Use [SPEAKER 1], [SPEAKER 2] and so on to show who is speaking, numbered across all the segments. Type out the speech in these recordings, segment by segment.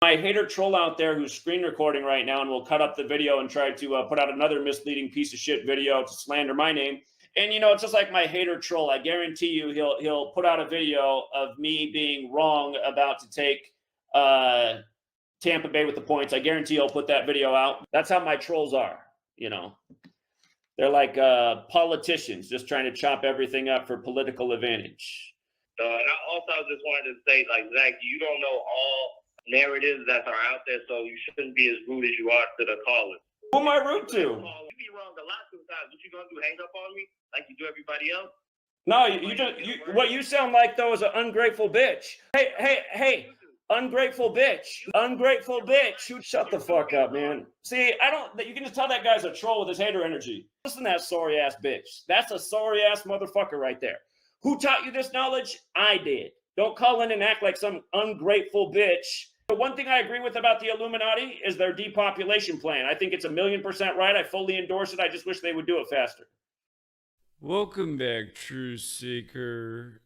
[SPEAKER 1] My hater troll out there who's screen recording right now and will cut up the video and try to put out another misleading piece of shit video to slander my name. And, it's just like my hater troll. I guarantee you he'll put out a video of me being wrong about to take Tampa Bay with the points. I guarantee he'll put that video out. That's how my trolls are, They're like politicians just trying to chop everything up for political advantage.
[SPEAKER 2] And I also just wanted to say, Zach, you don't know all narratives that are out there, so you shouldn't be as rude as you are to the callers.
[SPEAKER 1] Who am I rude to?
[SPEAKER 2] You be wrong a lot sometimes. What you gonna do, hang up on me like you do everybody else?
[SPEAKER 1] No, what you sound like though is an ungrateful bitch. Hey, ungrateful bitch. Ungrateful bitch. Shut the fuck up, man. See, you can just tell that guy's a troll with his hater energy. Listen to that sorry ass bitch. That's a sorry ass motherfucker right there. Who taught you this knowledge? I did. Don't call in and act like some ungrateful bitch. The one thing I agree with about the Illuminati is their depopulation plan. I think it's 1,000,000% right. I fully endorse it. I just wish they would do it faster.
[SPEAKER 3] Welcome back, Truth Seeker.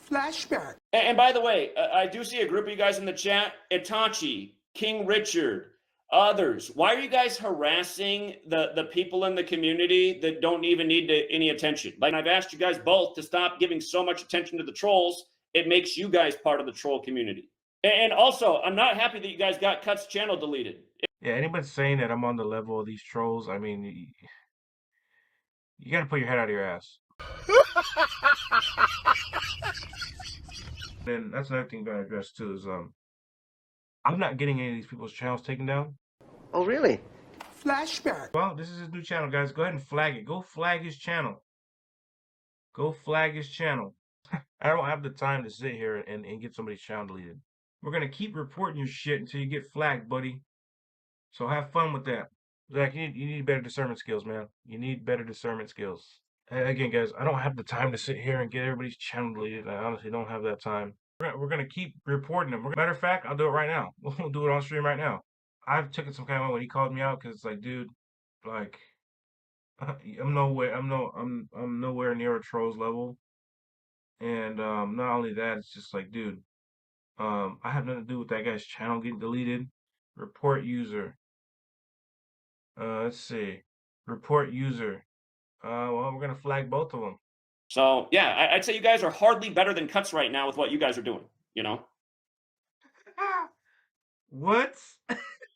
[SPEAKER 4] Flashback.
[SPEAKER 1] And by the way, I do see a group of you guys in the chat. Itachi, KingRichard, others. Why are you guys harassing the people in the community that don't even need any attention? Like, I've asked you guys both to stop giving so much attention to the trolls. It makes you guys part of the troll community. And also, I'm not happy that you guys got Cut's channel deleted.
[SPEAKER 5] Yeah, anybody saying that I'm on the level of these trolls, I mean, you got to put your head out of your ass. Then that's another thing I'm going to address too is I'm not getting any of these people's channels taken down.
[SPEAKER 4] Oh, really? Flashback.
[SPEAKER 5] Well, this is his new channel, guys. Go ahead and flag it. Go flag his channel. Go flag his channel. I don't have the time to sit here and get somebody's channel deleted. We're going to keep reporting your shit until you get flagged, buddy. So have fun with that. Zach, you need better discernment skills, man. You need better discernment skills. And again, guys, I don't have the time to sit here and get everybody's channel deleted. I honestly don't have that time. We're going to keep reporting them. Matter of fact, I'll do it right now. We'll do it on stream right now. I've taken some kind of when he called me out because it's like, dude, like, I'm nowhere near a troll's level. And not only that, it's just like, dude, I have nothing to do with that guy's channel getting deleted. Report user. Let's see. Report user. Well, we're gonna flag both of them.
[SPEAKER 1] So yeah, I'd say you guys are hardly better than Cuts right now with what you guys are doing.
[SPEAKER 5] What?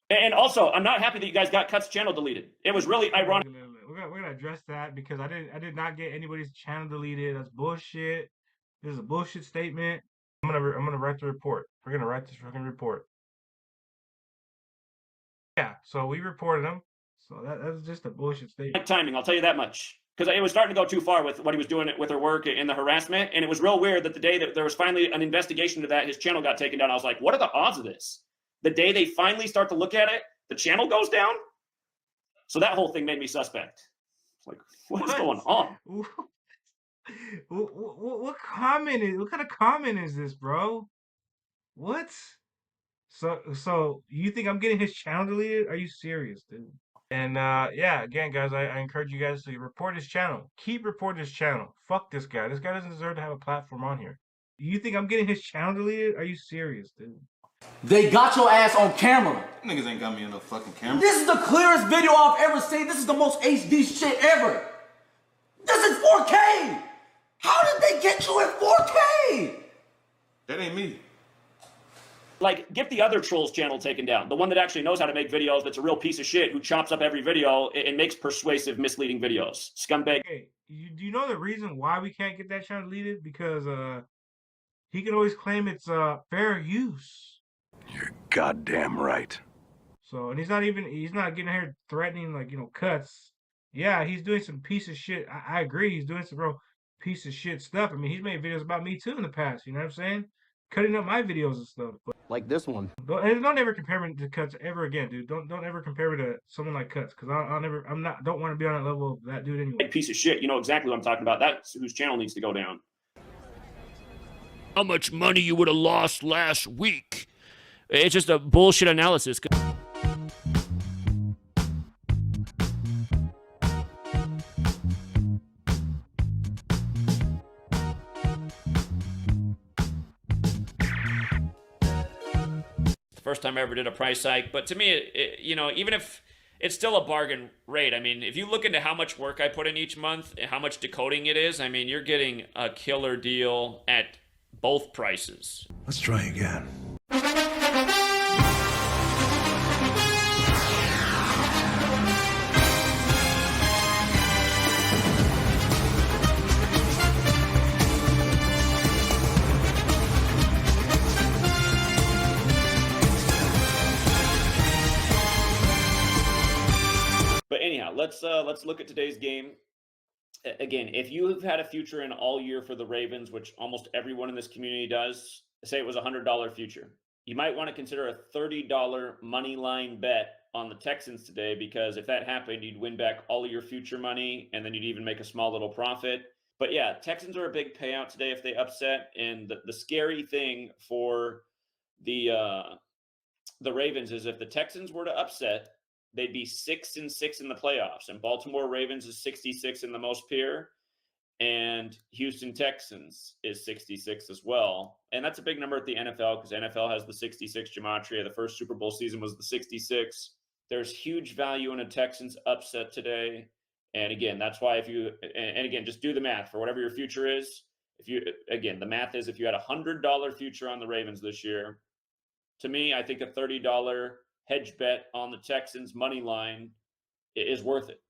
[SPEAKER 1] And also, I'm not happy that you guys got Cut's channel deleted. It was really ironic.
[SPEAKER 5] We're gonna address that because I did not get anybody's channel deleted. That's bullshit. This is a bullshit statement. I'm gonna write the report. We're gonna write this fucking report. Yeah, so we reported him. So that's just a bullshit statement.
[SPEAKER 1] Timing, I'll tell you that much. Because it was starting to go too far with what he was doing with her work and the harassment. And it was real weird that the day that there was finally an investigation into that, his channel got taken down. I was like, what are the odds of this? The day they finally start to look at it, the channel goes down. So that whole thing made me suspect. It's like, what is going on?
[SPEAKER 5] What kind of comment is this, bro? What? So you think I'm getting his channel deleted? Are you serious, dude? And yeah, again, guys, I encourage you guys to report his channel. Keep reporting his channel. Fuck this guy. This guy doesn't deserve to have a platform on here. You think I'm getting his channel deleted? Are you serious, dude?
[SPEAKER 6] They got your ass on camera.
[SPEAKER 7] Niggas ain't got me on no fucking camera.
[SPEAKER 6] This is the clearest video I've ever seen. This is the most HD shit ever. This is 4K. How did they get you at 4K?
[SPEAKER 7] That ain't me.
[SPEAKER 1] Like, get the other troll's channel taken down. The one that actually knows how to make videos, that's a real piece of shit, who chops up every video and makes persuasive, misleading videos. Scumbag.
[SPEAKER 5] Hey, do you know the reason why we can't get that channel deleted? Because he can always claim it's fair use.
[SPEAKER 8] You're goddamn right.
[SPEAKER 5] So, and he's not getting here threatening, like, Cuts. Yeah, he's doing some piece of shit. I agree, he's doing some real piece of shit stuff. I mean, he's made videos about me too in the past, you know what I'm saying? Cutting up my videos and stuff. But
[SPEAKER 6] like this one.
[SPEAKER 5] Don't ever compare me to Cuts ever again, dude. Don't ever compare me to someone like Cuts, because don't want to be on that level of that dude anyway.
[SPEAKER 1] Piece of shit, you know exactly what I'm talking about. That's whose channel needs to go down. How much money you would have lost last week? It's just a bullshit analysis. First
[SPEAKER 3] first time I ever did a price hike. But to me, you know, even if it's still a bargain rate, I mean, if you look into how much work I put in each month and how much decoding it is, I mean, you're getting a killer deal at both prices.
[SPEAKER 8] Let's try again.
[SPEAKER 1] But anyhow, let's look at today's game. Again, if you have had a future in all year for the Ravens, which almost everyone in this community does, say it was a $100 future, you might want to consider a $30 money line bet on the Texans today, because if that happened, you'd win back all of your future money, and then you'd even make a small little profit. But yeah, Texans are a big payout today if they upset. And the scary thing for the Ravens is if the Texans were to upset, they'd be 6-6 in the playoffs, and Baltimore Ravens is 66 in the most peer, and Houston Texans is 66 as well. And that's a big number at the NFL, because NFL has the 66 gematria. The first Super Bowl season was the 66. There's huge value in a Texans upset today. And again, that's why and again, just do the math for whatever your future is. The math is if you had a $100 future on the Ravens this year, to me, I think a $30 hedge bet on the Texans money line is worth it.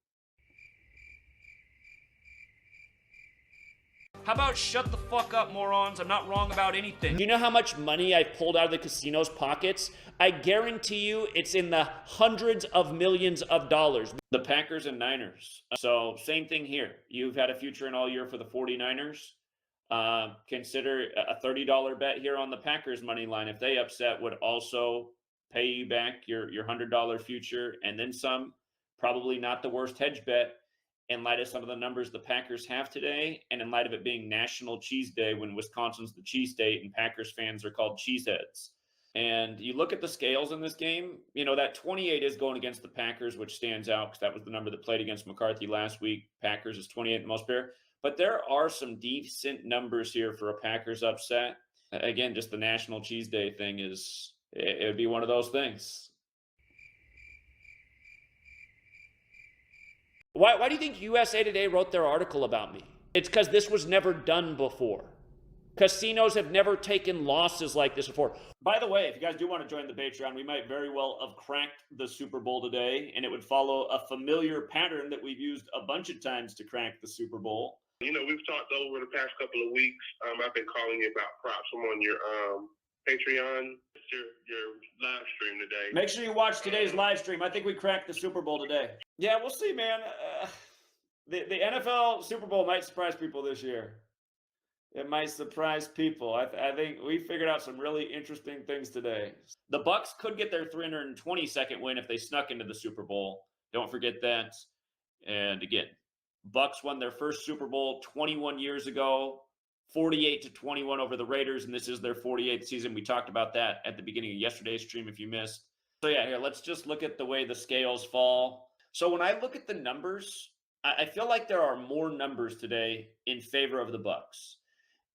[SPEAKER 3] How about shut the fuck up, morons? I'm not wrong about anything.
[SPEAKER 1] Do you know how much money I've pulled out of the casino's pockets? I guarantee you it's in the hundreds of millions of dollars. The Packers and Niners. So same thing here. You've had a future in all year for the 49ers. Consider a $30 bet here on the Packers money line. If they upset, would also pay you back your $100 future and then some. Probably not the worst hedge bet in light of some of the numbers the Packers have today, and in light of it being National Cheese Day, when Wisconsin's the cheese state and Packers fans are called cheeseheads. And you look at the scales in this game, you know, that 28 is going against the Packers, which stands out because that was the number that played against McCarthy last week. Packers is 28 the most fair. But there are some decent numbers here for a Packers upset. Again, just the National Cheese Day thing it would be one of those things. Why do you think USA Today wrote their article about me? It's because this was never done before. Casinos have never taken losses like this before. By the way, if you guys do want to join the Patreon, we might very well have cracked the Super Bowl today, and it would follow a familiar pattern that we've used a bunch of times to crack the Super Bowl.
[SPEAKER 2] You know, we've talked over the past couple of weeks. I've been calling you about props. I'm on your Patreon. It's your live stream today.
[SPEAKER 1] Make sure you watch today's live stream. I think we cracked the Super Bowl today. Yeah, we'll see, man. The NFL Super Bowl might surprise people this year. It might surprise people. I think we figured out some really interesting things today. The Bucs could get their 322nd win if they snuck into the Super Bowl. Don't forget that. And again, Bucs won their first Super Bowl 21 years ago, 48-21 over the Raiders, and this is their 48th season. We talked about that at the beginning of yesterday's stream if you missed. So yeah, here, let's just look at the way the scales fall. So when I look at the numbers, I feel like there are more numbers today in favor of the Bucs.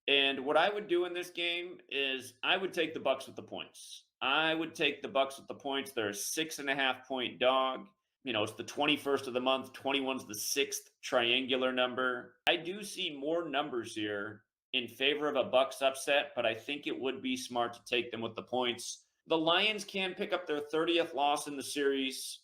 [SPEAKER 1] And what I would do in this game is I would take the Bucs with the points. I would take the Bucs with the points. They're a 6.5-point dog. You know, it's the 21st of the month. 21's the 6th triangular number. I do see more numbers here in favor of a Bucs upset, but I think it would be smart to take them with the points. The Lions can pick up their 30th loss in the series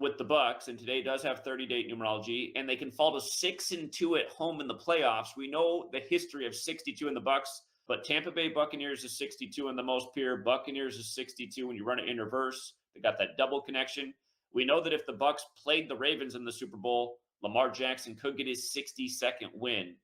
[SPEAKER 1] with the Bucs, and today does have 30-date numerology, and they can fall to 6-2 at home in the playoffs. We know the history of 62 in the Bucs, but Tampa Bay Buccaneers is 62 in the most pure. Buccaneers is 62 when you run it in reverse. They got that double connection. We know that if the Bucs played the Ravens in the Super Bowl, Lamar Jackson could get his 62nd win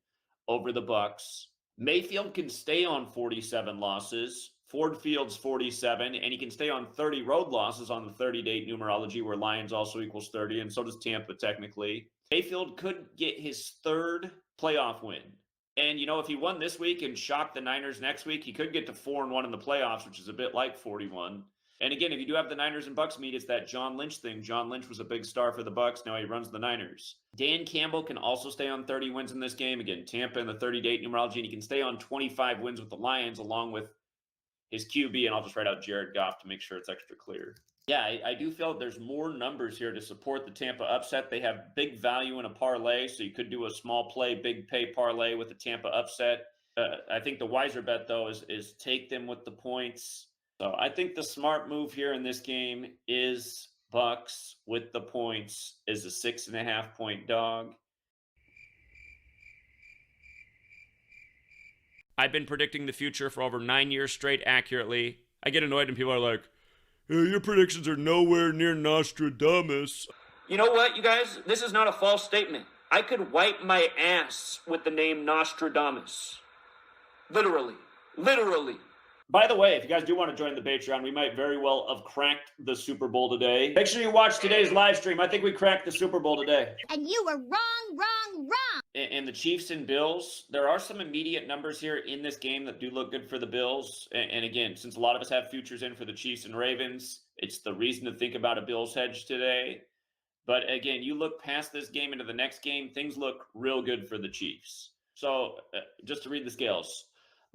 [SPEAKER 1] over the Bucs. Mayfield can stay on 47 losses. Ford Field's 47, and he can stay on 30 road losses on the 30-date numerology, where Lions also equals 30, and so does Tampa technically. Mayfield could get his third playoff win. And, you know, if he won this week and shocked the Niners next week, he could get to 4-1 in the playoffs, which is a bit like 41. And again, if you do have the Niners and Bucs meet, it's that John Lynch thing. John Lynch was a big star for the Bucs. Now he runs the Niners. Dan Campbell can also stay on 30 wins in this game. Again, Tampa in the 30-date numerology, and he can stay on 25 wins with the Lions, along with his QB, and I'll just write out Jared Goff to make sure it's extra clear. Yeah, I do feel there's more numbers here to support the Tampa upset. They have big value in a parlay, so you could do a small play, big pay parlay with the Tampa upset. I think the wiser bet, though, is take them with the points. So I think the smart move here in this game is Bucks with the points is a 6.5-point dog.
[SPEAKER 3] I've been predicting the future for over 9 years straight accurately. I get annoyed when people are like, hey, your predictions are nowhere near Nostradamus.
[SPEAKER 1] You know what, you guys? This is not a false statement. I could wipe my ass with the name Nostradamus. Literally. Literally. By the way, if you guys do want to join the Patreon, we might very well have cracked the Super Bowl today. Make sure you watch today's live stream. I think we cracked the Super Bowl today.
[SPEAKER 9] And you were wrong.
[SPEAKER 1] And the Chiefs and Bills, there are some immediate numbers here in this game that do look good for the Bills. And again, since a lot of us have futures in for the Chiefs and Ravens, it's the reason to think about a Bills hedge today. But again, you look past this game into the next game, things look real good for the Chiefs. So just to read the scales.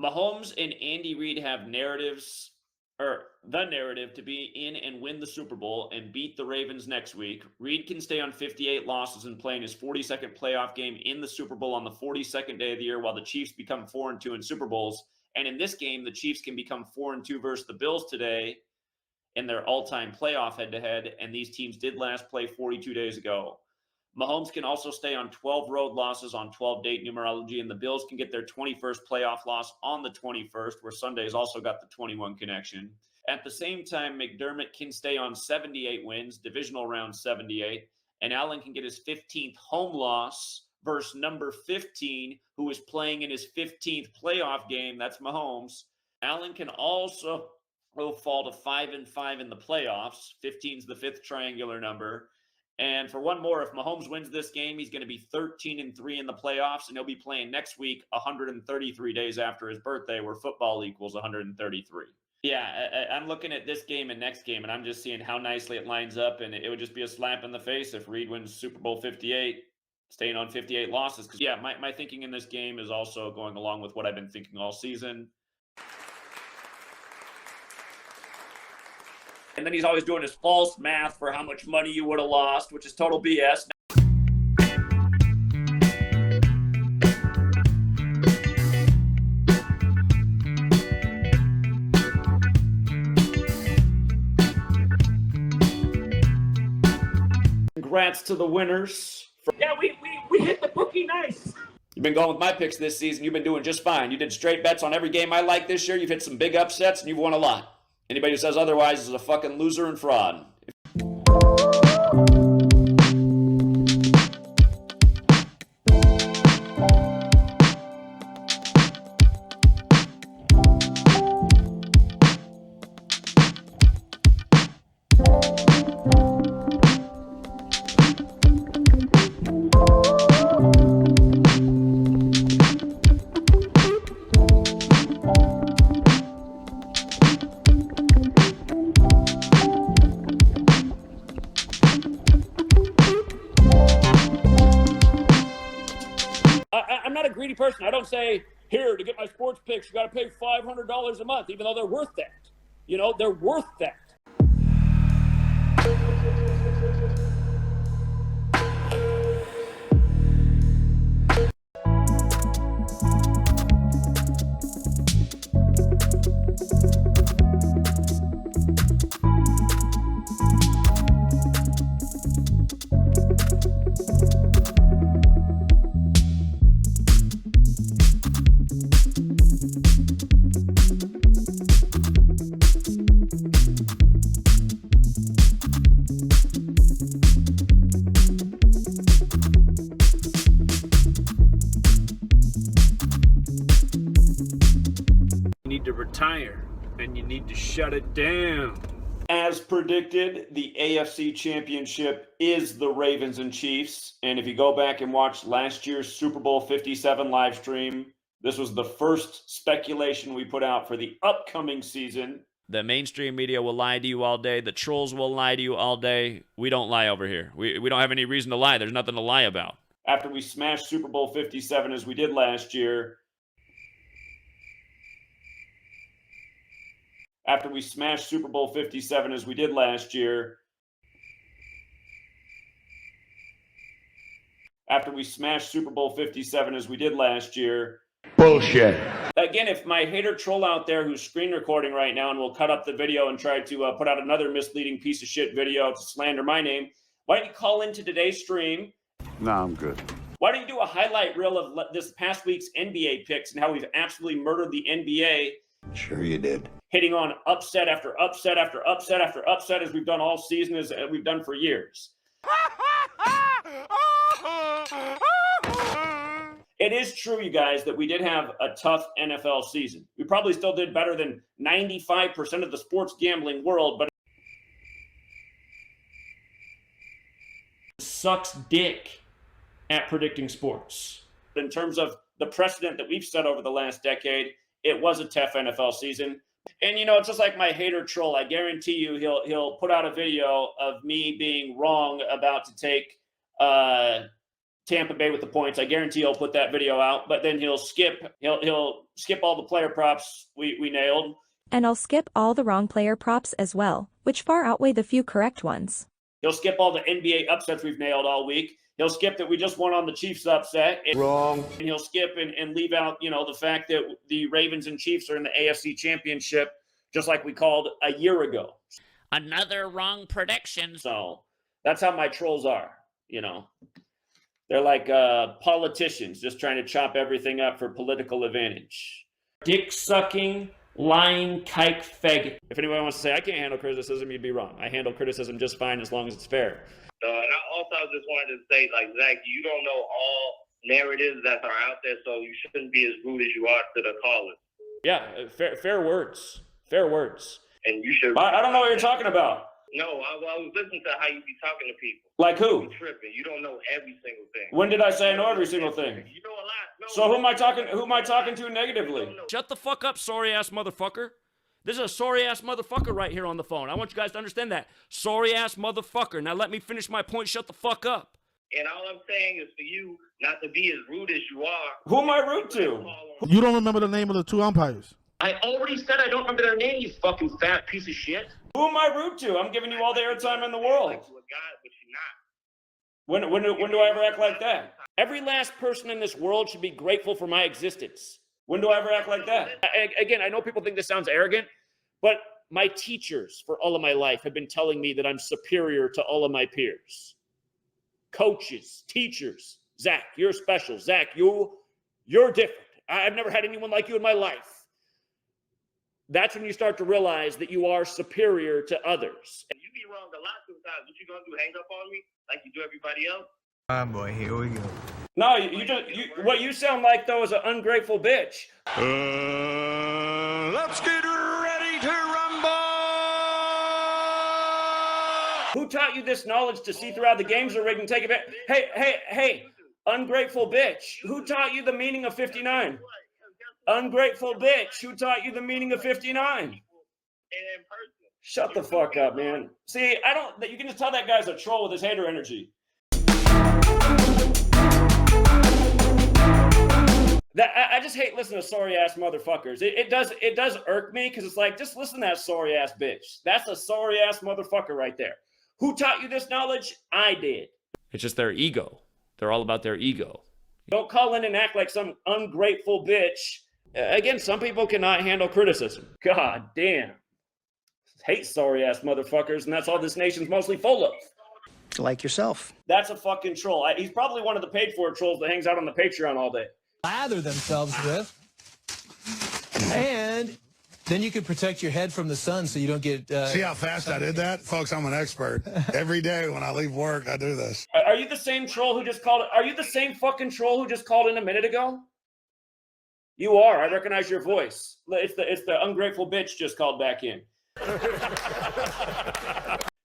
[SPEAKER 1] Mahomes and Andy Reid have narratives, or the narrative to be in and win the Super Bowl and beat the Ravens next week. Reid can stay on 58 losses and play in his 42nd playoff game in the Super Bowl on the 42nd day of the year, while the Chiefs become 4-2 in Super Bowls. And in this game, the Chiefs can become 4-2 versus the Bills today in their all-time playoff head-to-head, and these teams did last play 42 days ago. Mahomes can also stay on 12 road losses on 12-date numerology, and the Bills can get their 21st playoff loss on the 21st, where Sunday's also got the 21 connection. At the same time, McDermott can stay on 78 wins, divisional round 78, and Allen can get his 15th home loss versus number 15, who is playing in his 15th playoff game. That's Mahomes. Allen can also fall to 5-5 in the playoffs. 15 is the fifth triangular number. And for one more, if Mahomes wins this game, he's going to be 13-3 in the playoffs, and he'll be playing next week 133 days after his birthday, where football equals 133. Yeah, I'm looking at this game and next game, and I'm just seeing how nicely it lines up, and it would just be a slap in the face if Reid wins Super Bowl 58, staying on 58 losses. Because, yeah, my thinking in this game is also going along with what I've been thinking all season. And then he's always doing his false math for how much money you would have lost, which is total BS. Congrats to the winners. Yeah, we hit the bookie nice. You've been going with my picks this season. You've been doing just fine. You did straight bets on every game I like this year. You've hit some big upsets, and you've won a lot. Anybody who says otherwise is a fucking loser and fraud. I'm not a greedy person. I don't say, here, to get my sports picks, you got to pay $500 a month, even though they're worth that. You know, they're worth that. To retire, and you need to shut it down. As predicted, the AFC Championship is the Ravens and Chiefs, and if you go back and watch last year's Super Bowl 57 live stream, this was the first speculation we put out for the upcoming season.
[SPEAKER 3] The mainstream media will lie to you all day. The trolls will lie to you all day. We don't lie over here. We don't have any reason to lie. There's nothing to lie about.
[SPEAKER 1] After we smashed Super Bowl 57 as we did last year, after we smashed Super Bowl 57 as we did last year. After we smashed Super Bowl 57 as we did last year.
[SPEAKER 8] Bullshit.
[SPEAKER 1] Again, if my hater troll out there who's screen recording right now and will cut up the video and try to put out another misleading piece of shit video to slander my name, why don't you call into today's stream?
[SPEAKER 8] No, I'm good.
[SPEAKER 1] Why don't you do a highlight reel of this past week's NBA picks and how we've absolutely murdered the NBA?
[SPEAKER 8] Sure you did. Hitting
[SPEAKER 1] on upset after upset after upset after upset as we've done all season, as we've done for years. It is true, you guys, that we did have a tough NFL season. We probably still did better than 95% of the sports gambling world, but it sucks dick at predicting sports. In terms of the precedent that we've set over the last decade, it was a tough NFL season. And, you know, it's just like my hater troll. I guarantee you he'll put out a video of me being wrong about to take Tampa Bay with the points. I guarantee he'll put that video out, but then he'll skip all the player props we nailed.
[SPEAKER 10] And I'll skip all the wrong player props as well, which far outweigh the few correct ones.
[SPEAKER 1] He'll skip all the NBA upsets we've nailed all week. He'll skip that we just won on the Chiefs upset. Wrong. And he'll skip and leave out, you know, the fact that the Ravens and Chiefs are in the AFC Championship, just like we called a year ago.
[SPEAKER 3] Another wrong prediction.
[SPEAKER 1] So that's how my trolls are, you know. They're like politicians just trying to chop everything up for political advantage. Dick-sucking, lying, kike faggot. If anybody wants to say, I can't handle criticism, you'd be wrong. I handle criticism just fine as long as it's fair.
[SPEAKER 2] And I also just wanted to say, like, Zach, you don't know all narratives that are out there, so you shouldn't be as rude as you are to the callers.
[SPEAKER 1] Yeah, fair words. Fair words.
[SPEAKER 2] And you should...
[SPEAKER 1] I don't know what you're talking about.
[SPEAKER 2] No, I was listening to how you be talking to people.
[SPEAKER 1] Like who?
[SPEAKER 2] You tripping. You don't know every single thing.
[SPEAKER 1] When did I say I know every single thing?
[SPEAKER 2] You know a lot. No,
[SPEAKER 1] so who am I talking to negatively?
[SPEAKER 3] Shut the fuck up, sorry-ass motherfucker. This is a sorry-ass motherfucker right here on the phone. I want you guys to understand that. Sorry-ass motherfucker. Now let me finish my point. Shut the fuck up.
[SPEAKER 2] And all I'm saying is for you not to be as rude as you are.
[SPEAKER 1] Who am I rude to?
[SPEAKER 11] You don't remember the name of the two umpires?
[SPEAKER 1] I already said I don't remember their name, you fucking fat piece of shit. Who am I rude to? I'm giving you all the airtime in the world. When do I ever act like that? Every last person in this world should be grateful for my existence. When do I ever act like that? Again, I know people think this sounds arrogant, but my teachers for all of my life have been telling me that I'm superior to all of my peers. Coaches, teachers. Zach, you're special. Zach, you're different. I've never had anyone like you in my life. That's when you start to realize that you are superior to others.
[SPEAKER 2] You be wrong a lot sometimes. What you gonna do, hang up on me like you do everybody else?
[SPEAKER 11] Ah, boy, here we go.
[SPEAKER 1] No, what you sound like, though, is an ungrateful bitch.
[SPEAKER 8] Let's get ready to rumble!
[SPEAKER 1] Who taught you this knowledge to see throughout the games are rigged and take it back? Hey, ungrateful bitch. Who taught you the meaning of 59? Ungrateful bitch. Who taught you the meaning of 59? Shut the fuck up, man. See, you can just tell that guy's a troll with his hater energy. I just hate listening to sorry ass motherfuckers. It does irk me because it's like, just listen to that sorry ass bitch. That's a sorry ass motherfucker right there. Who taught you this knowledge? I did.
[SPEAKER 3] It's just their ego. They're all about their ego.
[SPEAKER 1] Don't call in and act like some ungrateful bitch. Again, some people cannot handle criticism. God damn. Hate sorry ass motherfuckers, and that's all this nation's mostly full of.
[SPEAKER 4] Like yourself.
[SPEAKER 1] That's a fucking troll. He's probably one of the paid for trolls that hangs out on the Patreon all day.
[SPEAKER 12] Lather themselves with. And then you can protect your head from the sun so you don't get...
[SPEAKER 13] See how fast I did that? Folks, I'm an expert. Every day when I leave work, I do this.
[SPEAKER 1] Are you the same troll who just called... Are you the same fucking troll who just called in a minute ago? You are. I recognize your voice. It's the ungrateful bitch just called back in.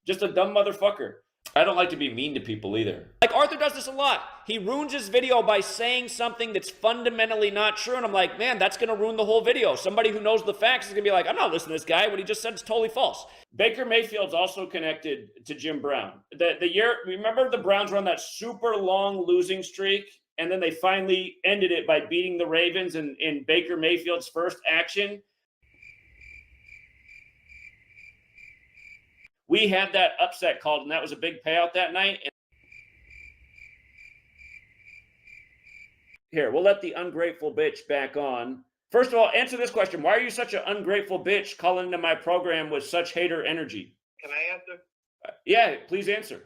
[SPEAKER 1] Just a dumb motherfucker. I don't like to be mean to people either. Like Arthur does this a lot. He ruins his video by saying something that's fundamentally not true. And I'm like, man, that's going to ruin the whole video. Somebody who knows the facts is going to be like, I'm not listening to this guy. What he just said is totally false. Baker Mayfield's also connected to Jim Brown. The year, remember the Browns were on that super long losing streak? And then they finally ended it by beating the Ravens in Baker Mayfield's first action. We had that upset called, and that was a big payout that night. Here, we'll let the ungrateful bitch back on. First of all, answer this question. Why are you such an ungrateful bitch calling into my program with such hater energy?
[SPEAKER 2] Can I answer?
[SPEAKER 1] Yeah, please answer.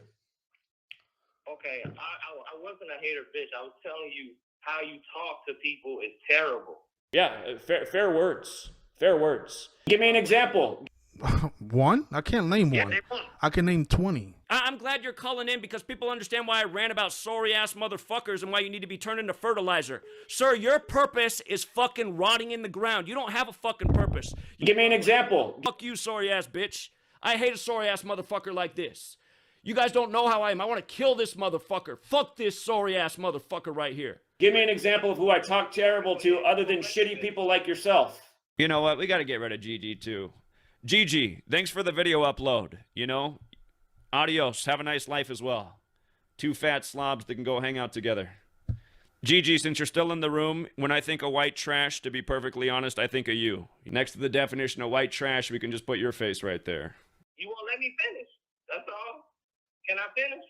[SPEAKER 2] Okay, I wasn't a hater bitch. I was telling you how you talk to people is terrible.
[SPEAKER 1] Yeah, fair words. Fair words. Give me an example.
[SPEAKER 11] One? I can't name one. I can name 20.
[SPEAKER 1] I'm glad you're calling in because people understand why I ran about sorry-ass motherfuckers and why you need to be turned into fertilizer. Sir, your purpose is fucking rotting in the ground. You don't have a fucking purpose. Give me an example. Fuck you, sorry-ass bitch. I hate a sorry-ass motherfucker like this. You guys don't know how I am. I want to kill this motherfucker. Fuck this sorry-ass motherfucker right here. Give me an example of who I talk terrible to other than shitty people like yourself.
[SPEAKER 3] You know what? We got to get rid of GG too. GG, thanks for the video upload. You know, adios. Have a nice life as well. Two fat slobs that can go hang out together. GG, since you're still in the room, when I think of white trash, to be perfectly honest, I think of you. Next to the definition of white trash, we can just put your face right there.
[SPEAKER 2] You won't let me finish. That's all. Can I finish?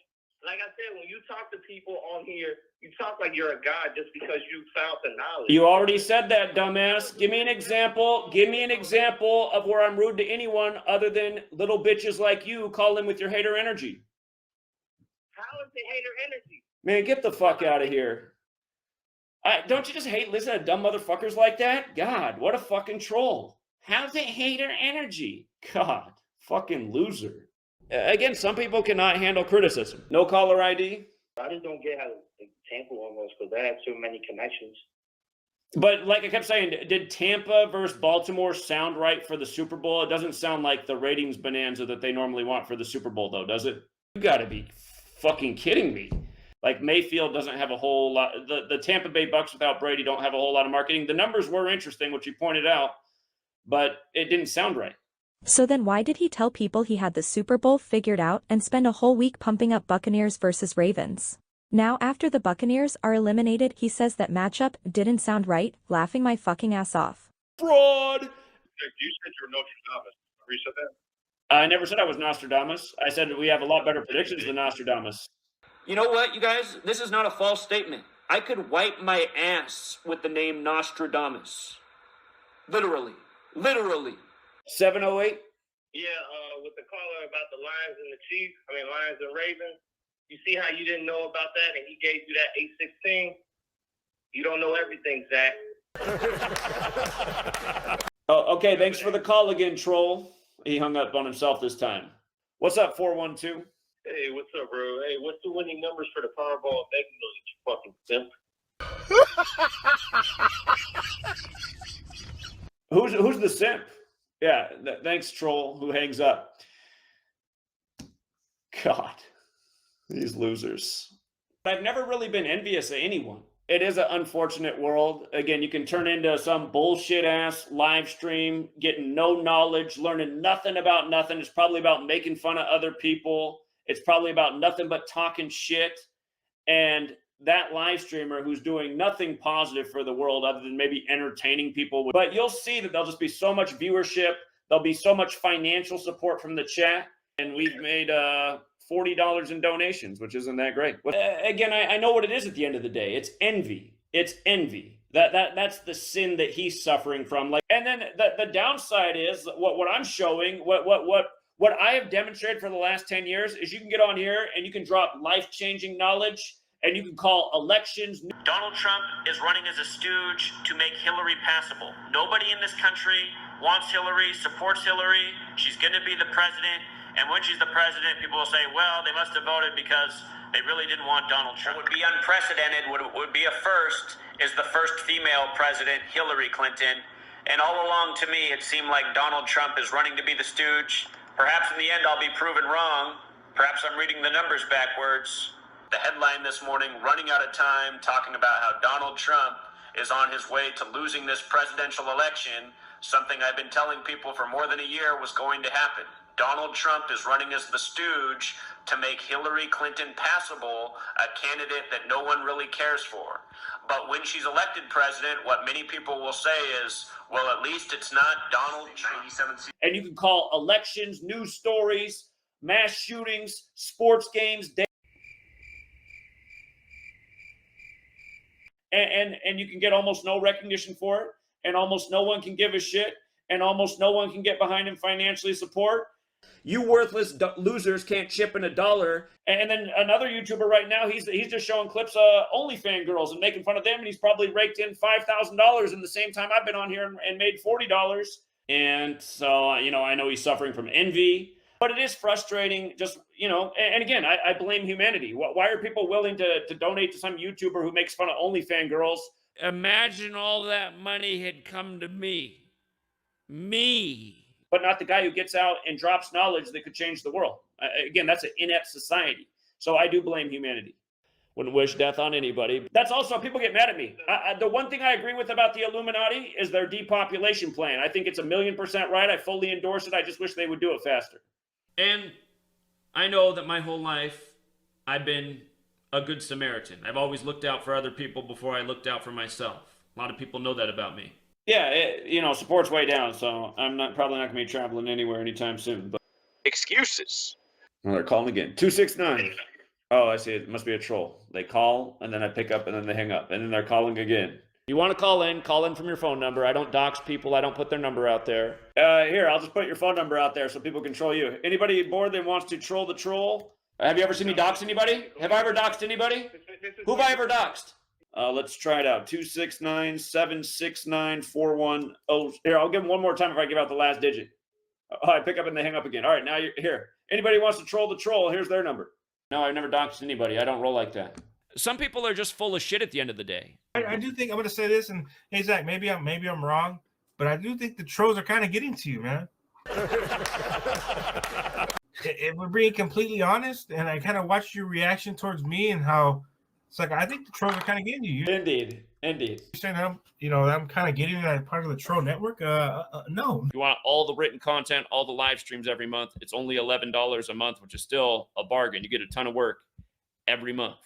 [SPEAKER 2] Like I said, when you talk to people on here, you talk like you're a god just because you found the knowledge.
[SPEAKER 1] You already said that, dumbass. Give me an example. Give me an example of where I'm rude to anyone other than little bitches like you calling with your hater energy.
[SPEAKER 2] How is it hater energy?
[SPEAKER 1] Man, get the fuck out of here. Don't you just hate listening to dumb motherfuckers like that? God, what a fucking troll. How's it hater energy? God, fucking loser. Again, some people cannot handle criticism. No caller ID.
[SPEAKER 2] I just don't get how Tampa almost, because they have so many connections.
[SPEAKER 1] But like I kept saying, did Tampa versus Baltimore sound right for the Super Bowl? It doesn't sound like the ratings bonanza that they normally want for the Super Bowl, though, does it? You gotta be fucking kidding me. Like, Mayfield doesn't have a whole lot. The Tampa Bay Bucks without Brady don't have a whole lot of marketing. The numbers were interesting, which you pointed out, but it didn't sound right.
[SPEAKER 10] So then why did he tell people he had the Super Bowl figured out and spend a whole week pumping up Buccaneers versus Ravens? Now after the Buccaneers are eliminated, he says that matchup didn't sound right, laughing my fucking ass off.
[SPEAKER 1] Fraud!
[SPEAKER 2] You said you're Nostradamus. You said that?
[SPEAKER 1] I never said I was Nostradamus. I said we have a lot better predictions than Nostradamus. You know what, you guys? This is not a false statement. I could wipe my ass with the name Nostradamus. Literally. Literally. 708?
[SPEAKER 2] Yeah, with the caller about the Lions and Ravens. You see how you didn't know about that and he gave you that 816? You don't know everything, Zach.
[SPEAKER 1] Oh, okay, thanks for the call again, troll. He hung up on himself this time. What's up, 412?
[SPEAKER 2] Hey, what's up, bro? Hey, what's the winning numbers for the Powerball and Mega Millions, you fucking simp?
[SPEAKER 1] Who's the simp? Yeah, thanks, troll, who hangs up. God, these losers. I've never really been envious of anyone. It is an unfortunate world. Again, you can turn into some bullshit-ass live stream, getting no knowledge, learning nothing about nothing. It's probably about making fun of other people. It's probably about nothing but talking shit. And that live streamer who's doing nothing positive for the world other than maybe entertaining people. But you'll see that there'll just be so much viewership. There'll be so much financial support from the chat. And we've made $40 in donations, which isn't that great. Again, I know what it is at the end of the day. It's envy. It's envy. That's the sin that he's suffering from. Like, and then the downside is what I'm showing, what I have demonstrated for the last 10 years is you can get on here and you can drop life-changing knowledge and you can call elections.
[SPEAKER 14] Donald Trump is running as a stooge to make Hillary passable. Nobody in this country wants Hillary, supports Hillary. She's going to be the president. And when she's the president, people will say, well, they must have voted because they really didn't want Donald Trump. What would be unprecedented, what would be a first, is the first female president, Hillary Clinton. And all along, to me, it seemed like Donald Trump is running to be the stooge. Perhaps in the end, I'll be proven wrong. Perhaps I'm reading the numbers backwards. The headline this morning, running out of time, talking about how Donald Trump is on his way to losing this presidential election, something I've been telling people for more than a year was going to happen. Donald Trump is running as the stooge to make Hillary Clinton passable, a candidate that no one really cares for. But when she's elected president, what many people will say is, well, at least it's not Donald Trump.
[SPEAKER 1] And you can call elections, news stories, mass shootings, sports games, and you can get almost no recognition for it, and almost no one can give a shit, and almost no one can get behind him financially support. You worthless losers can't chip in $1. And then another YouTuber right now, he's just showing clips of OnlyFans girls and making fun of them, and he's probably raked in $5,000 in the same time I've been on here and made $40. And so, you know, I know he's suffering from envy, but it is frustrating. Just, you know, and again, I blame humanity. Why are people willing to donate to some YouTuber who makes fun of OnlyFans girls?
[SPEAKER 3] Imagine all that money had come to me.
[SPEAKER 1] But not the guy who gets out and drops knowledge that could change the world. Again, that's an inept society. So I do blame humanity. Wouldn't wish death on anybody. That's also, people get mad at me. The one thing I agree with about the Illuminati is their depopulation plan. I think it's 1,000,000% right. I fully endorse it. I just wish they would do it faster.
[SPEAKER 3] And I know that my whole life I've been a good Samaritan. I've always looked out for other people before I looked out for myself. A lot of people know that about me.
[SPEAKER 1] Yeah, you know, support's way down, so I'm probably not going to be traveling anywhere anytime soon. But
[SPEAKER 15] excuses.
[SPEAKER 1] Well, they're calling again. 269. Oh, I see. It must be a troll. They call, and then I pick up, and then they hang up, and then they're calling again. You want to call in from your phone number. I don't dox people. I don't put their number out there. Here, I'll just put your phone number out there so people can troll you. Anybody bored that wants to troll the troll? Have you ever seen me dox anybody? Have I ever doxed anybody? Who have I ever doxed? Let's try it out. 269-769-410. Here, I'll give them one more time if I give out the last digit. Oh, I pick up and they hang up again. All right, now you're here. Anybody wants to troll the troll, here's their number. No, I've never doxed anybody. I don't roll like that.
[SPEAKER 3] Some people are just full of shit at the end of the day.
[SPEAKER 5] I do think I'm going to say this, and hey, Zach, maybe I'm wrong, but I do think the trolls are kind of getting to you, man. If we're being completely honest, and I kind of watched your reaction towards me and how it's like, I think the trolls are kind of getting you.
[SPEAKER 1] Indeed.
[SPEAKER 5] You're saying I'm kind of getting that part of the troll network? No.
[SPEAKER 3] If you want all the written content, all the live streams every month, it's only $11 a month, which is still a bargain. You get a ton of work every month.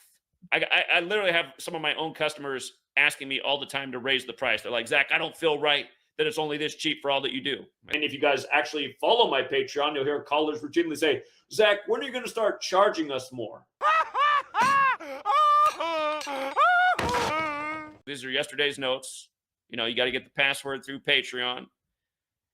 [SPEAKER 3] I literally have some of my own customers asking me all the time to raise the price. They're like, Zach, I don't feel right that it's only this cheap for all that you do.
[SPEAKER 1] And if you guys actually follow my Patreon, you'll hear callers routinely say, Zach, when are you going to start charging us more?
[SPEAKER 3] These are yesterday's notes. You know, you got to get the password through Patreon.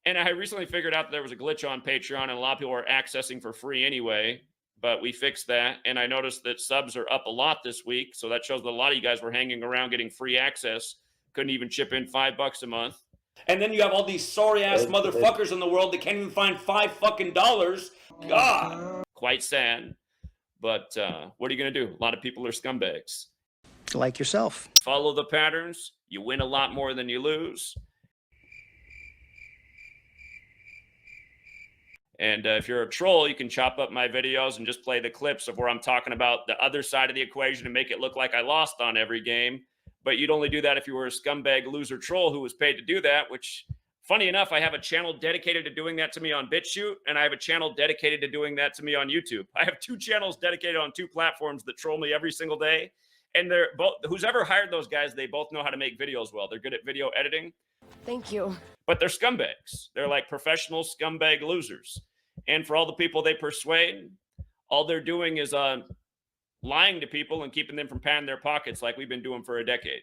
[SPEAKER 3] And I recently figured out that there was a glitch on Patreon and a lot of people are accessing for free anyway. But we fixed that, and I noticed that subs are up a lot this week, so that shows that a lot of you guys were hanging around getting free access, couldn't even chip in $5 a month.
[SPEAKER 1] And then you have all these sorry-ass motherfuckers in the world that can't even find $5 God!
[SPEAKER 3] Quite sad, but what are you going to do? A lot of people are scumbags.
[SPEAKER 4] Like yourself.
[SPEAKER 3] Follow the patterns. You win a lot more than you lose. And if you're a troll, you can chop up my videos and just play the clips of where I'm talking about the other side of the equation and make it look like I lost on every game. But you'd only do that if you were a scumbag loser troll who was paid to do that, which, funny enough, I have a channel dedicated to doing that to me on BitChute, and I have a channel dedicated to doing that to me on YouTube. I have 2 channels dedicated on 2 platforms that troll me every single day. And they're both, who's ever hired those guys, they both know how to make videos well. They're good at video editing.
[SPEAKER 16] Thank you.
[SPEAKER 3] But they're scumbags. They're like professional scumbag losers. And for all the people they persuade, all they're doing is lying to people and keeping them from patting their pockets like we've been doing for a decade.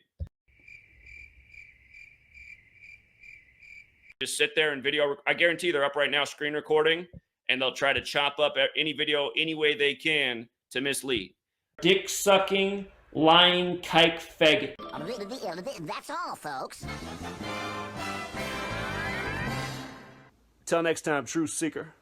[SPEAKER 3] Just sit there and video. I guarantee they're up right now screen recording, and they'll try to chop up any video any way they can to mislead. Dick-sucking, lying kike faggot.
[SPEAKER 9] That's all, folks.
[SPEAKER 1] Till next time, truth seeker.